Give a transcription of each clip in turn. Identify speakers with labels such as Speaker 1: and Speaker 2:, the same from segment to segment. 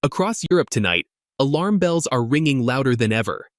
Speaker 1: Across Europe tonight, alarm bells are ringing louder than ever.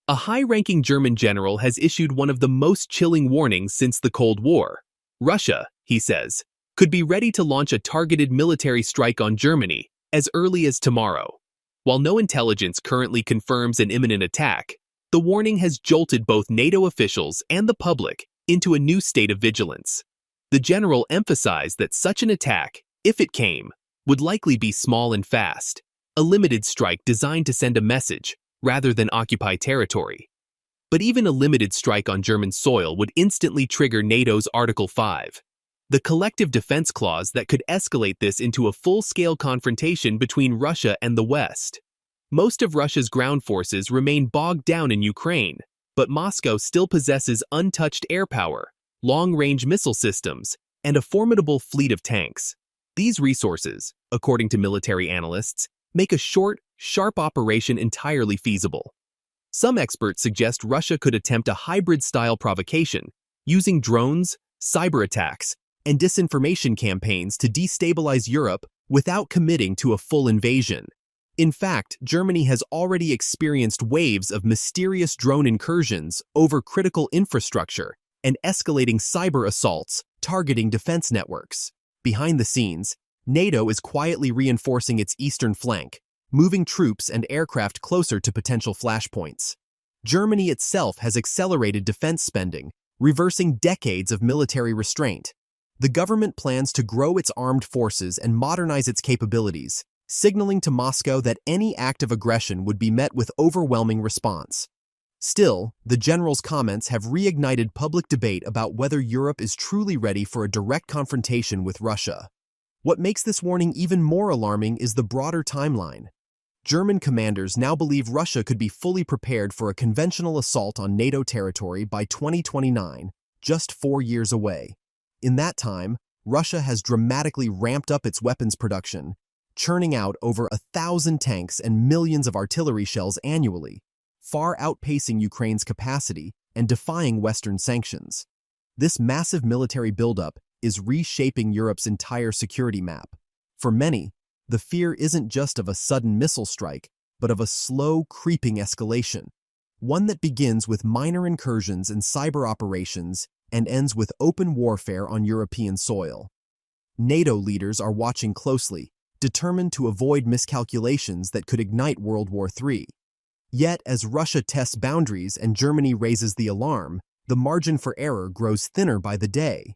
Speaker 1: A high-ranking German general has issued one of the most chilling warnings since the Cold War. Russia, he says, could be ready to launch a targeted military strike on Germany as early as tomorrow. While no intelligence currently confirms an imminent attack, the warning has jolted both NATO officials and the public into a new state of vigilance. The general emphasized that such an attack, if it came, would likely be small and fast, a limited strike designed to send a message rather than occupy territory. But even a limited strike on German soil would instantly trigger NATO's Article 5, the collective defense clause that could escalate this into a full-scale confrontation between Russia and the West. Most of Russia's ground forces remain bogged down in Ukraine, but Moscow still possesses untouched air power, long-range missile systems, and a formidable fleet of tanks. These resources, according to military analysts, make a short, sharp operation entirely feasible. Some experts suggest Russia could attempt a hybrid-style provocation, using drones, cyber attacks, and disinformation campaigns to destabilize Europe without committing to a full invasion. In fact, Germany has already experienced waves of mysterious drone incursions over critical infrastructure and escalating cyber assaults targeting defense networks. Behind the scenes, NATO is quietly reinforcing its eastern flank, moving troops and aircraft closer to potential flashpoints. Germany itself has accelerated defense spending, reversing decades of military restraint. The government plans to grow its armed forces and modernize its capabilities, signaling to Moscow that any act of aggression would be met with overwhelming response. Still, the general's comments have reignited public debate about whether Europe is truly ready for a direct confrontation with Russia. What makes this warning even more alarming is the broader timeline. German commanders now believe Russia could be fully prepared for a conventional assault on NATO territory by 2029, just 4 years away. In that time, Russia has dramatically ramped up its weapons production, churning out over 1,000 tanks and millions of artillery shells annually, far outpacing Ukraine's capacity and defying Western sanctions. This massive military buildup is reshaping Europe's entire security map. For many, the fear isn't just of a sudden missile strike, but of a slow, creeping escalation, one that begins with minor incursions and cyber operations and ends with open warfare on European soil. NATO leaders are watching closely, determined to avoid miscalculations that could ignite World War III. Yet, as Russia tests boundaries and Germany raises the alarm, the margin for error grows thinner by the day.